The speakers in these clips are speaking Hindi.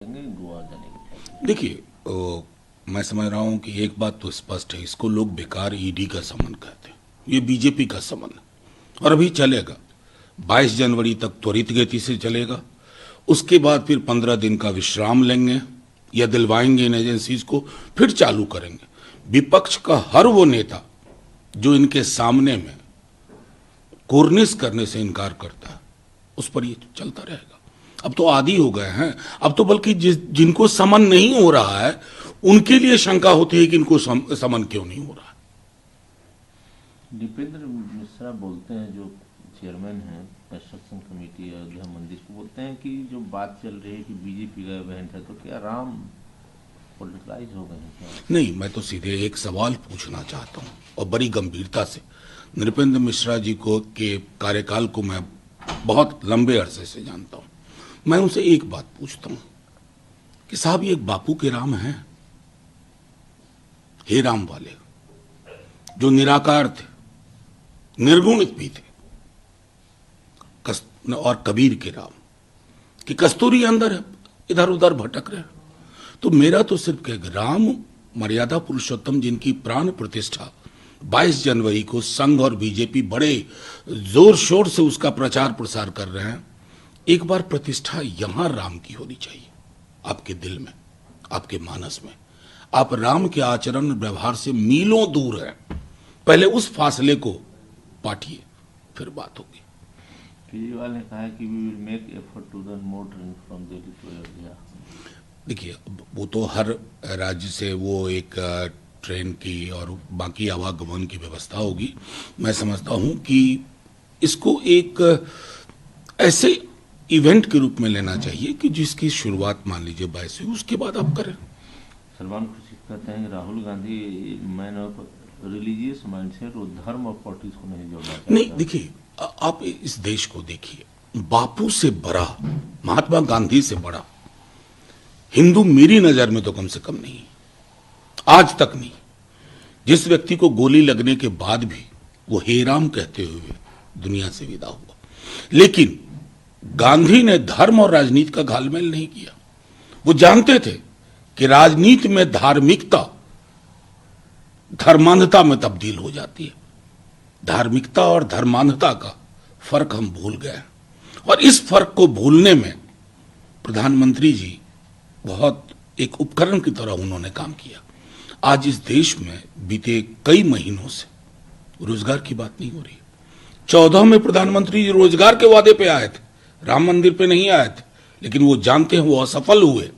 गोवा जाने की। देखिए, मैं समझ रहा हूं कि एक बात तो स्पष्ट है, इसको लोग बेकार ईडी का समन कहते हैं। ये बीजेपी का समन है और अभी चलेगा। 22 जनवरी तक त्वरित गति से चलेगा। उसके बाद फिर 15 दिन का विश्राम लेंगे या दिलवाएंगे इन एजेंसीज को, फिर चालू करेंगे। विपक्ष का हर वो नेता जो इनके सामने में कोर्निश करने से इनकार करता है, उस पर ये चलता रहेगा। अब तो आदी हो गए हैं। अब तो बल्कि जिनको समन नहीं हो रहा है उनके लिए शंका होती है कि इनको समन क्यों नहीं हो रहा है। दीपेंद्र मिश्रा बोलते हैं, जो चेयरमैन हैं कंस्ट्रक्शन कमेटी अयोध्या मंदिर को, बोलते हैं कि जो बात चल रही है कि बीजेपी का इवेंट है, तो क्या राम पॉलिटिकलाइज हो गए हैं क्या? नहीं, मैं तो सीधे एक सवाल पूछना चाहता हूं और बड़ी गंभीरता से। नृपेंद्र मिश्रा जी को के कार्यकाल को मैं बहुत लंबे अरसे से जानता हूं। मैं उनसे एक बात पूछता हूं कि साहब, ये बापू के राम हैं, हे राम वाले, जो निराकार थे, निर्गुणित भी थे, और कबीर के राम कि कस्तूरी अंदर है, इधर उधर भटक रहे। तो मेरा तो सिर्फ कह, राम मर्यादा पुरुषोत्तम जिनकी प्राण प्रतिष्ठा 22 जनवरी को संघ और बीजेपी बड़े जोर शोर से उसका प्रचार प्रसार कर रहे हैं, एक बार प्रतिष्ठा यहां राम की होनी चाहिए, आपके दिल में, आपके मानस में। आप राम के आचरण व्यवहार से मीलों दूर हैं। पहले उस फासले को पाटिए, फिर बात होगी। केजरीवाल ने कहा है कि we will make effort to run more train from Delhi to Ayodhya. देखिए, वो तो हर राज्य से वो एक ट्रेन की और बाकी आवागमन की व्यवस्था होगी। मैं समझता हूं कि इसको एक ऐसे इवेंट के रूप में लेना चाहिए कि जिसकी शुरुआत मान लीजिए 22 हुई, उसके बाद आप करें। सलमान खुर्शीद कहते हैं कि Rahul Gandhi man of religious mindset और धर्म और पॉलिटिक्स को नहीं जोड़ना चाहता। नहीं, देखिए, आप इस देश को देखिए, बापू से बड़ा, महात्मा गांधी से बड़ा हिंदू मेरी नजर में तो कम से कम नहीं, आज तक नहीं। जिस व्यक्ति को गोली लगने के बाद भी वो हे राम कहते हुए दुनिया से विदा हुआ, लेकिन गांधी ने धर्म और राजनीति का घालमेल नहीं किया। वो जानते थे कि राजनीति में धार्मिकता धर्मांधता में तब्दील हो जाती है। धार्मिकता और धर्मांधता का फर्क हम भूल गए, और इस फर्क को भूलने में प्रधानमंत्री जी बहुत एक उपकरण की तरह उन्होंने काम किया। आज इस देश में बीते कई महीनों से रोजगार की बात नहीं हो रही। 14 में प्रधानमंत्री जी रोजगार के वादे पे आए थे, राम मंदिर पे नहीं आए थे, लेकिन वो जानते हैं वो असफल हुए।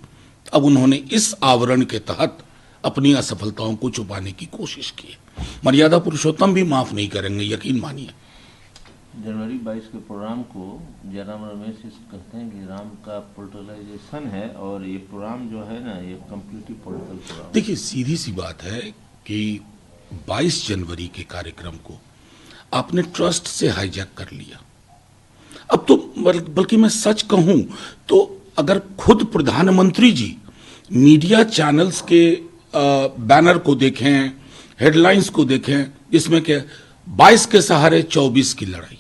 अब उन्होंने इस आवरण के तहत अपनी असफलताओं को छुपाने की कोशिश की है। मर्यादा पुरुषोत्तम भी माफ नहीं करेंगे, यकीन मानिए। जनवरी 22 के प्रोग्राम को जयराम रमेश कहते हैं कि राम का पोलिटिकलाइजेशन है, और ये प्रोग्राम जो है ना, ये कम्प्लीटली पॉलिटिकल प्रोग्राम। देखिए, सीधी सी बात है कि 22 जनवरी के कार्यक्रम को आपने ट्रस्ट से हाईजैक कर लिया। अब तो बल्कि मैं सच कहूं तो अगर खुद प्रधानमंत्री जी मीडिया चैनल्स के बैनर को देखें, हेडलाइंस को देखें, जिसमें कि 22 के सहारे 24 की लड़ाई,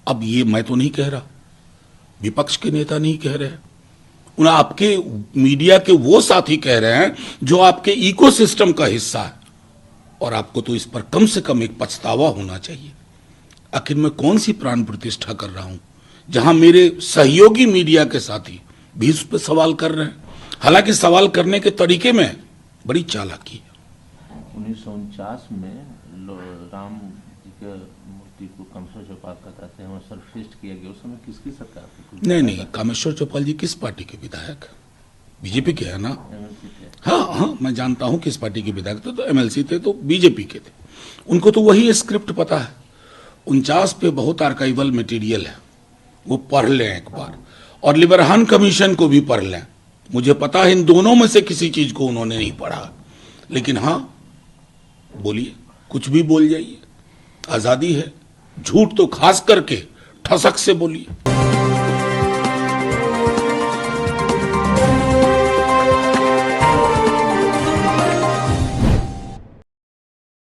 अब ये मैं तो नहीं कह रहा, विपक्ष के नेता नहीं कह रहे हैं, उन आपके मीडिया के वो साथी कह रहे हैं जो आपके इकोसिस्टम का हिस्सा है, और आपको तो इस पर कम से कम एक पछतावा होना चाहिए। आखिर मैं कौन सी प्राण प्रतिष्ठा कर रहा हूं जहां मेरे सहयोगी मीडिया के साथी भी उस पर सवाल कर रहे हैं। हालांकि सवाल करने के तरीके में बड़ी चालाकी है। 1949 में राम जी के मूर्ति को कामेश्वर चौपाल कहता थे, वहाँ सर्वश्रेष्ठ किया गया। उस समय किसकी सरकार थी? नहीं, कामेश्वर चौपाल जी किस पार्टी के विधायक? बीजेपी के है ना? एमएलसी थे। हाँ, मैं जानता हूं किस पार्टी के विधायक थे। तो एमएलसी थे तो बीजेपी के थे। उनको तो वही स्क्रिप्ट पता है। 49 पे बहुत आर्काइवल मटेरियल है, वो पढ़ लें एक बार, और लिबरहान कमीशन को भी पढ़ लें। मुझे पता है इन दोनों में से किसी चीज को उन्होंने नहीं पढ़ा, लेकिन हाँ, बोलिए, कुछ भी बोल जाइए, आजादी है। झूठ तो खास करके ठसक से बोलिए।